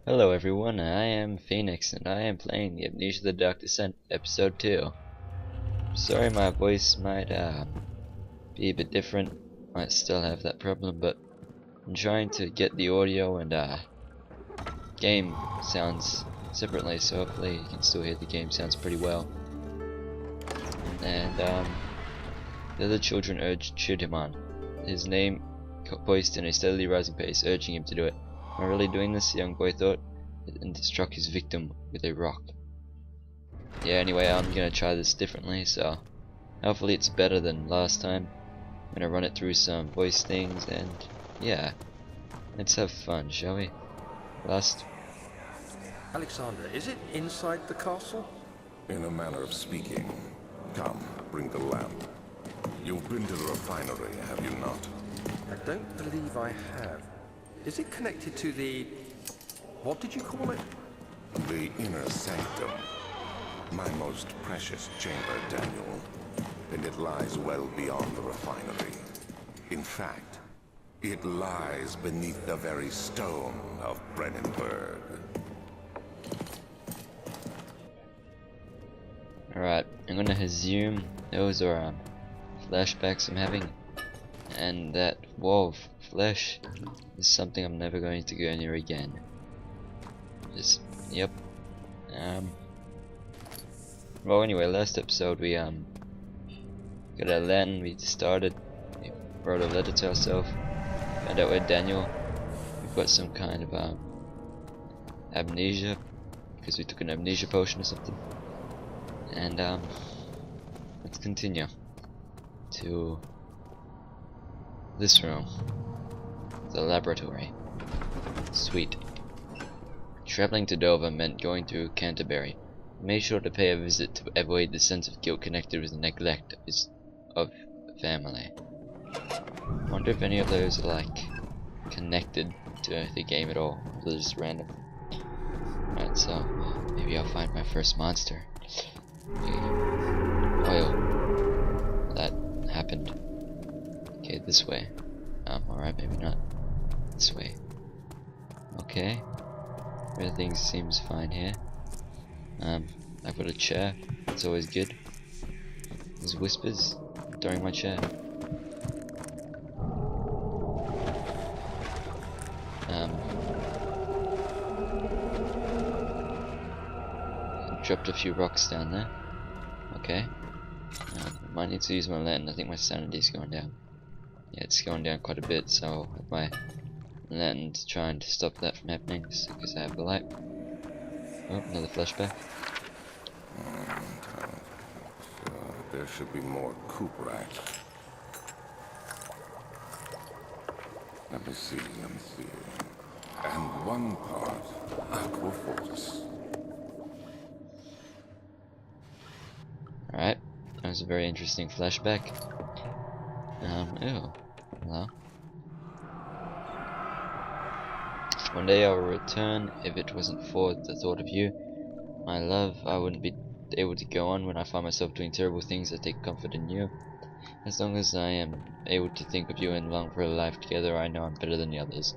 Hello everyone, I am Phoenix and I am playing the Amnesia the Dark Descent episode 2. Sorry my voice might be a bit different, might still have that problem, but I'm trying to get the audio and game sounds separately, so hopefully you can still hear the game sounds pretty well. And the other children cheered him on, his name voiced in a steadily rising pace, urging him to do it. Am I really doing this? The young boy thought, and struck his victim with a rock. Yeah, anyway, I'm gonna try this differently, so hopefully it's better than last time. I'm gonna run it through some voice things, and yeah, let's have fun, shall we? Alexander, is it inside the castle? In a manner of speaking. Come, bring the lamp. You've been to the refinery, have you not? I don't believe I have. Is it connected to the... what did you call it? The inner sanctum. My most precious chamber, Daniel. And it lies well beyond the refinery. In fact, it lies beneath the very stone of Brennenburg. Alright, I'm gonna assume those are flashbacks I'm having, and that wall of flesh is something I'm never going to go near again. Yep. Well, anyway, last episode we got a lantern, we wrote a letter to ourselves, found out we're Daniel. We've got some kind of amnesia because we took an amnesia potion or something. And let's continue to this room, the laboratory. Sweet. Traveling to Dover meant going through Canterbury. He made sure to pay a visit to avoid the sense of guilt connected with the neglect of family. I wonder if any of those are like connected to the game at all, or they're just random. Right, so maybe I'll find my first monster. Oil. That happened. Okay, this way. Alright, maybe not. This way. Okay. Everything seems fine here. I've got a chair. It's always good. There's whispers during my chair. Dropped a few rocks down there. Okay. Might need to use my lantern. I think my sanity's going down. Yeah, it's going down quite a bit, so I'll have my lantern to try and stop that from happening, because I have the light. Oh, another flashback. There should be more coop racks. Let me see. And one part aquaforce. Alright, that was a very interesting flashback. Oh, hello. One day I will return, if it wasn't for the thought of you. My love, I wouldn't be able to go on when I find myself doing terrible things. I take comfort in you. As long as I am able to think of you and long for a life together, I know I'm better than the others.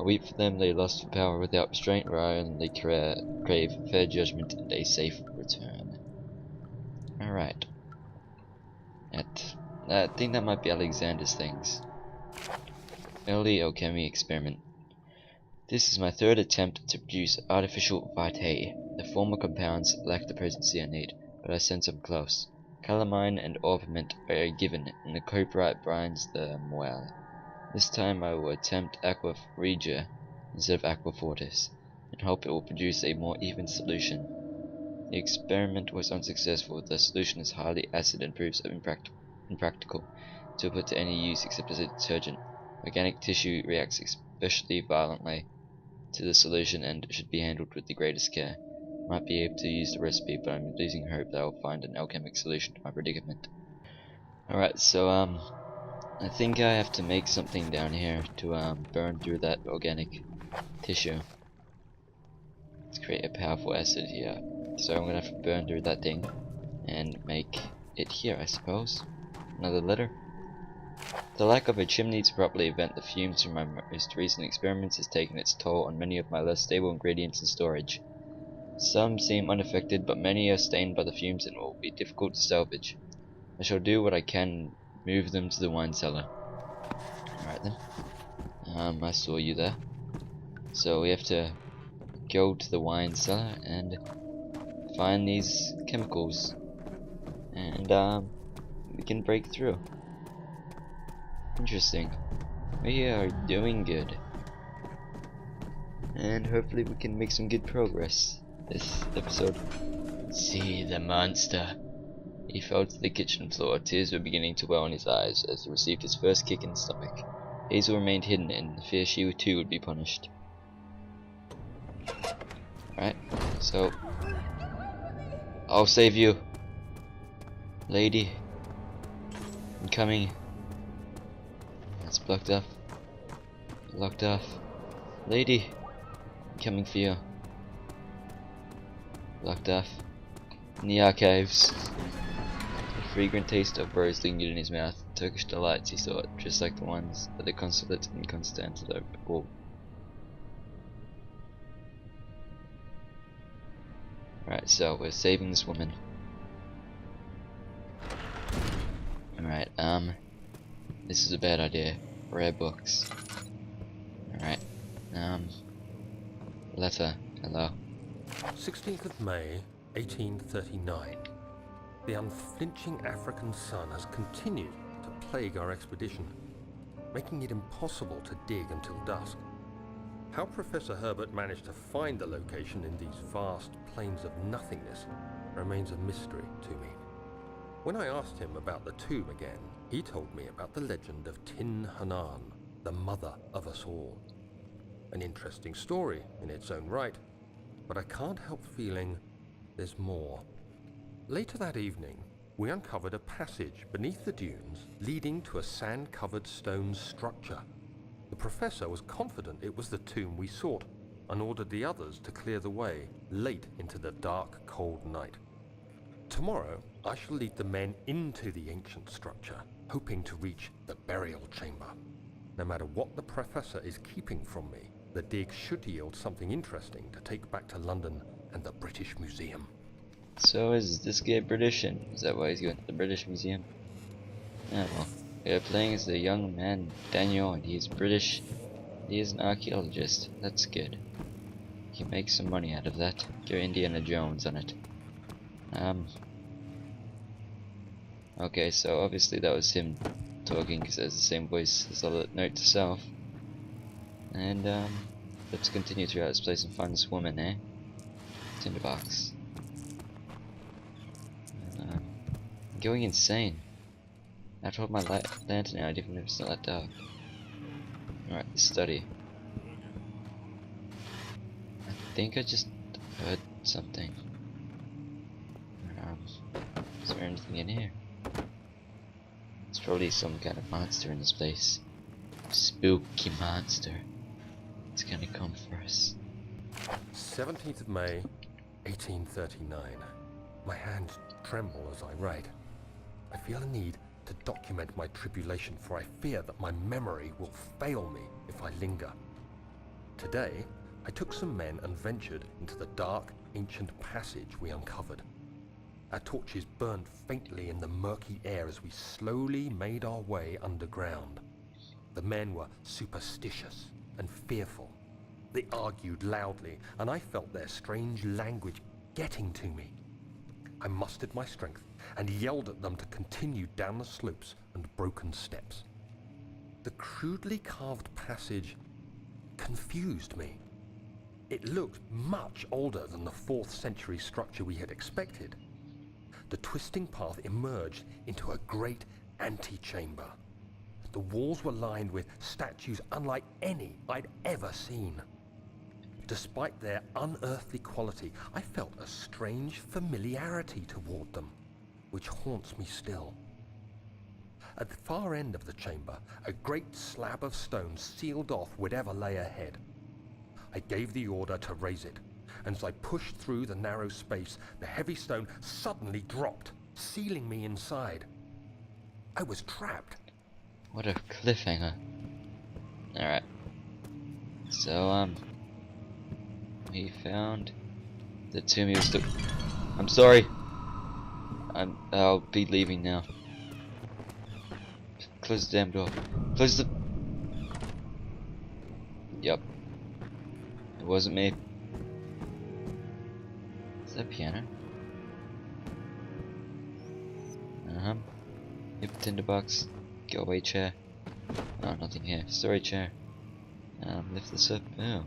I weep for them, they lost for power without restraint, where I only crave fair judgment and a safe return. Alright. I think that might be Alexander's things. Early alchemy experiment. This is my third attempt to produce artificial vitae. The former compounds lack the potency I need, but I sense I'm close. Calamine and orpiment are given, and the copyright brines them well. This time I will attempt aqua regia instead of aqua fortis, and hope it will produce a more even solution. The experiment was unsuccessful. The solution is highly acid and proves impractical to put to any use except as a detergent. Organic tissue reacts especially violently to the solution and should be handled with the greatest care. I might be able to use the recipe, but I'm losing hope that I will find an alchemic solution to my predicament. Alright, so I think I have to make something down here to burn through that organic tissue. Let's create a powerful acid here. So I'm gonna have to burn through that thing and make it here, I suppose. Another letter. The lack of a chimney to properly vent the fumes from my most recent experiments has taken its toll on many of my less stable ingredients in storage. Some seem unaffected, but many are stained by the fumes and will be difficult to salvage. I shall do what I can, move them to the wine cellar. Alright then. I saw you there. So we have to go to the wine cellar and find these chemicals. And we can break through. Interesting. We are doing good. And hopefully we can make some good progress this episode. See the monster. He fell to the kitchen floor. Tears were beginning to well in his eyes as he received his first kick in the stomach. Hazel remained hidden in the fear she too would be punished. Right, so I'll save you. Lady. I'm coming. That's blocked off. Locked off. Lady. I'm coming for you. Locked off. In the archives. A fragrant taste of rose lingered in his mouth. Turkish delights he sought, just like the ones at the consulate in Constantinople. Right, so we're saving this woman. Alright, this is a bad idea. Rare books. Alright, letter. Hello. 16th of May, 1839. The unflinching African sun has continued to plague our expedition, making it impossible to dig until dusk. How Professor Herbert managed to find the location in these vast plains of nothingness remains a mystery to me. When I asked him about the tomb again, he told me about the legend of Tin Hanan, the mother of us all. An interesting story in its own right, but I can't help feeling there's more. Later that evening, we uncovered a passage beneath the dunes leading to a sand-covered stone structure. The professor was confident it was the tomb we sought and ordered the others to clear the way late into the dark, cold night. Tomorrow, I shall lead the men into the ancient structure, hoping to reach the burial chamber. No matter what the professor is keeping from me, the dig should yield something interesting to take back to London and the British Museum. So is this guy British, and is that why he's going to the British Museum? Yeah, well, we are playing as the young man Daniel, and he is British. He is an archaeologist. That's good. He can make some money out of that. Go Indiana Jones on it. Okay, so obviously that was him talking, because it has the same voice as the note to self. And let's continue throughout this place and find this woman, eh? Tinderbox. I'm going insane. I have to hold my lantern out even if it's not that dark. Alright, the study. I think I just heard something. Is there anything in here? It's probably some kind of monster in this place. Spooky monster. It's gonna come for us. 17th of May, 1839. My hands tremble as I write. I feel a need to document my tribulation, for I fear that my memory will fail me if I linger. Today, I took some men and ventured into the dark, ancient passage we uncovered. Our torches burned faintly in the murky air as we slowly made our way underground. The men were superstitious and fearful. They argued loudly, and I felt their strange language getting to me. I mustered my strength and yelled at them to continue down the slopes and broken steps. The crudely carved passage confused me. It looked much older than the 4th century structure we had expected. The twisting path emerged into a great antechamber. The walls were lined with statues unlike any I'd ever seen. Despite their unearthly quality, I felt a strange familiarity toward them, which haunts me still. At the far end of the chamber, a great slab of stone sealed off whatever lay ahead. I gave the order to raise it, and as I pushed through the narrow space, the heavy stone suddenly dropped, sealing me inside. I was trapped. What a cliffhanger. Alright. So, he found the tomb he was still. I'm sorry. I'll be leaving now. Close the damn door. Close the. Yep. It wasn't me. Is that a piano? Yep, tinderbox. Go away chair. Oh, nothing here. Storage chair. Lift this up. Oh.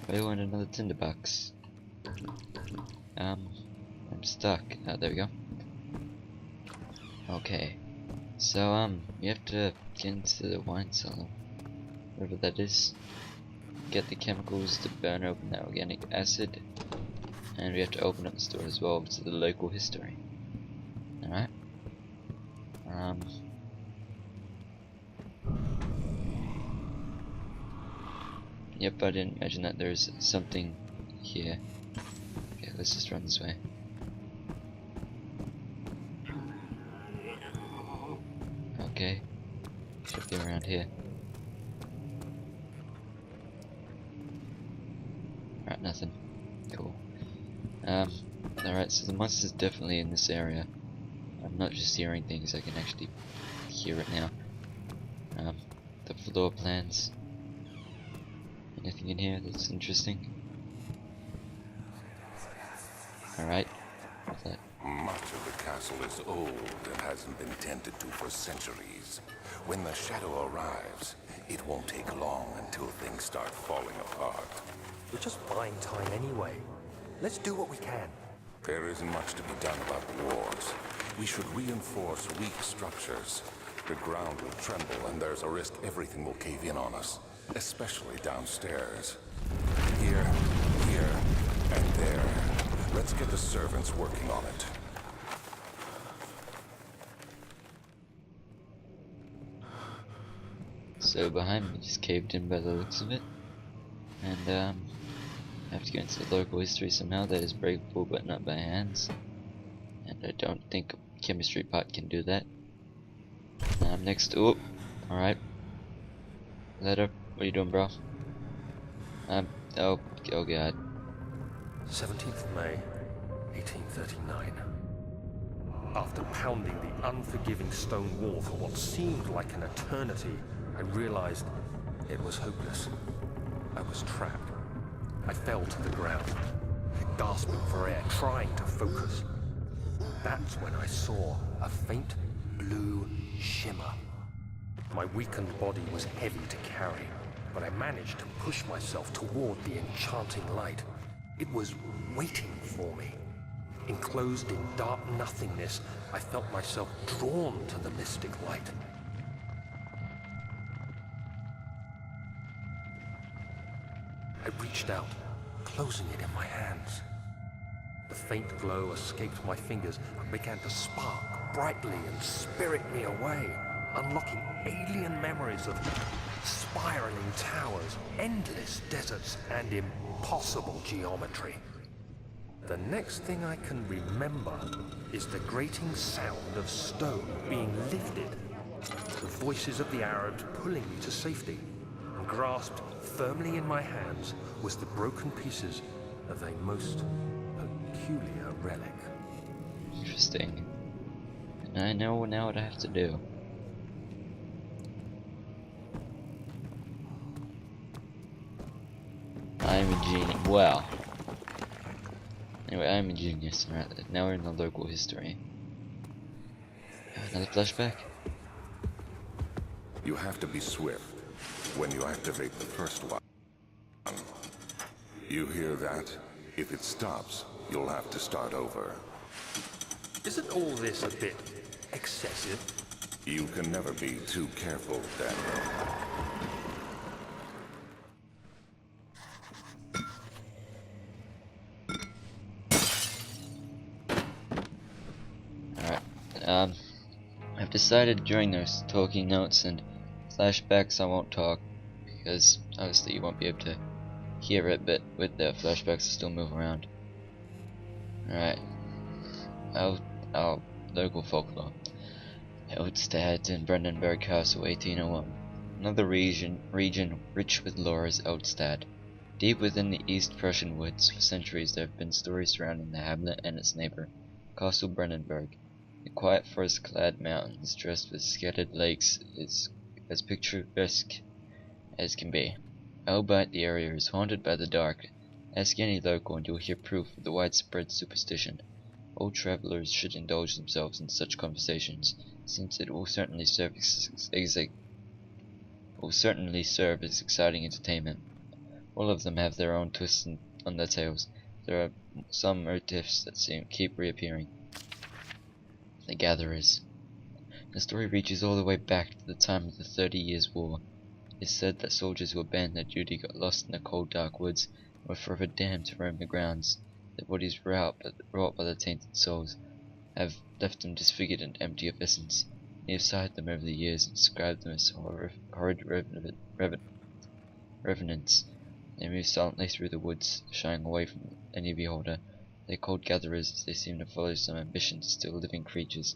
I want another tinderbox. I'm stuck. Oh, there we go. Okay. So, you have to get into the wine cellar. Whatever that is. Get the chemicals to burn open that organic acid. And we have to open up the store as well to the local history. Alright. Yep, I didn't imagine that there's something here. Okay, let's just run this way. Okay. Should be around here. Alright, nothing. Cool. Alright, so the monster's definitely in this area. I'm not just hearing things, I can actually hear it now. The floor plans. Anything in here that's interesting? Alright. What's that? Much of the castle is old and hasn't been tended to for centuries. When the shadow arrives, it won't take long until things start falling apart. We're just buying time anyway. Let's do what we can. There isn't much to be done about the walls. We should reinforce weak structures. The ground will tremble and there's a risk everything will cave in on us, especially downstairs. Here, and there. Let's get the servants working on it. So behind me just caved in by the looks of it. And I have to go into the local history somehow. That is breakable but not by hands. And I don't think a chemistry pot can do that. Next. Oh, alright. Letter, what are you doing, bro? Oh god. 17th of May, 1839. After pounding the unforgiving stone wall for what seemed like an eternity, I realized it was hopeless. I was trapped. I fell to the ground, gasping for air, trying to focus. That's when I saw a faint blue shimmer. My weakened body was heavy to carry, but I managed to push myself toward the enchanting light. It was waiting for me. Enclosed in dark nothingness, I felt myself drawn to the mystic light. I reached out, closing it in my hands. The faint glow escaped my fingers and began to spark brightly and spirit me away, unlocking alien memories of spiraling towers, endless deserts, and impossible geometry. The next thing I can remember is the grating sound of stone being lifted, the voices of the Arabs pulling me to safety, and grasped firmly in my hands was the broken pieces of a most peculiar relic. Interesting. And I know now what I have to do. I'm a genius. Well. Anyway, I'm a genius. Alright, now we're in the local history. Another flashback? You have to be swift when you activate the first one. You hear that? If it stops, you'll have to start over. Isn't all this a bit excessive? You can never be too careful, Daniel. I've decided during those talking notes and flashbacks I won't talk, because obviously you won't be able to hear it, but with the flashbacks I still move around. Alright. Local folklore. Eldstad and Brandenburg Castle, 1801. Another region rich with lore is Eldstad. Deep within the East Prussian woods, for centuries there have been stories surrounding the hamlet and its neighbor, Castle Brandenburg. The quiet forest-clad mountains, dressed with scattered lakes, is as picturesque as can be. Albeit the area is haunted by the dark. Ask any local and you'll hear proof of the widespread superstition. All travelers should indulge themselves in such conversations, since it will certainly serve as exciting entertainment. All of them have their own twists on their tales. There are some motifs that keep reappearing. The Gatherers. The story reaches all the way back to the time of the 30 Years' War. It is said that soldiers who abandoned their duty got lost in the cold dark woods and were forever damned to roam the grounds. Their bodies wrought by the tainted souls have left them disfigured and empty of essence. They have sighed them over the years and described them as horrid revenants. They move silently through the woods, shying away from any beholder. They are called gatherers as they seem to follow some ambition to steal living creatures.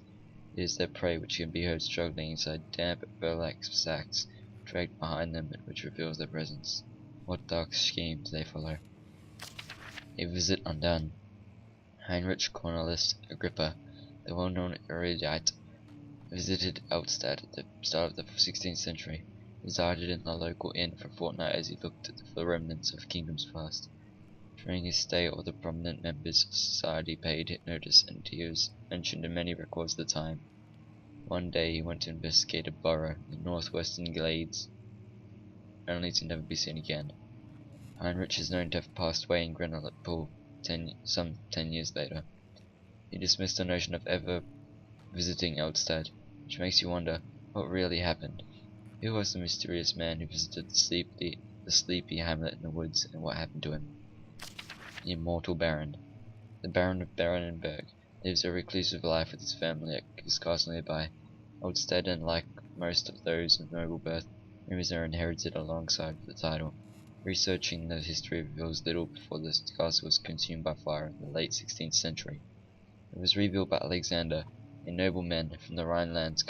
It is their prey which can be heard struggling inside damp burlap sacks dragged behind them, and which reveals their presence. What dark schemes they follow. A visit undone. Heinrich Cornelis Agrippa, the well-known erudite, visited Altstadt at the start of the 16th century, resided in the local inn for a fortnight as he looked at the remnants of kingdoms past. During his stay, all the prominent members of society paid notice, and he was mentioned in many records of the time. One day he went to investigate a burrow in the northwestern glades, only to never be seen again. Heinrich is known to have passed away in Grenelle Pool some 10 years later. He dismissed the notion of ever visiting Eldstad, which makes you wonder what really happened. Who was the mysterious man who visited the sleepy hamlet in the woods, and what happened to him? The Immortal Baron. The Baron of Brandenburg lives a reclusive life with his family at his castle nearby. Eldstad, unlike most of those of noble birth, rumors are inherited alongside the title. Researching the history reveals little before this castle was consumed by fire in the late 16th century. It was rebuilt by Alexander, a nobleman from the Rhinelands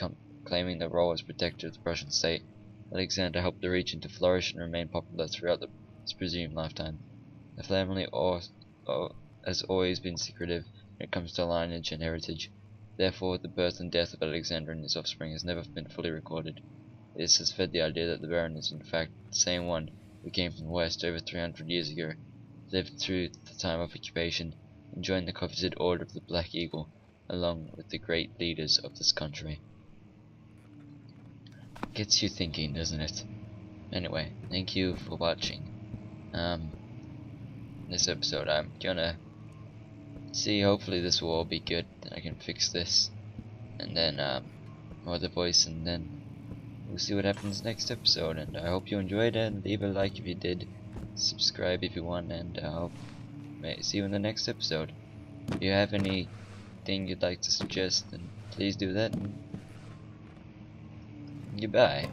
claiming the role as protector of the Prussian state. Alexander helped the region to flourish and remain popular throughout his presumed lifetime. The family has always been secretive when it comes to lineage and heritage. Therefore, the birth and death of Alexander and his offspring has never been fully recorded. This has fed the idea that the Baron is in fact the same one who came from the west over 300 years ago, lived through the time of occupation, and joined the coveted Order of the Black Eagle, along with the great leaders of this country. Gets you thinking, doesn't it? Anyway, thank you for watching. This episode I'm gonna see, hopefully this will all be good, I can fix this, and then more the voice, and then we'll see what happens next episode. And I hope you enjoyed it, and leave a like if you did, subscribe if you want, and I'll see you in the next episode. If you have anything you'd like to suggest, then please do that, and goodbye.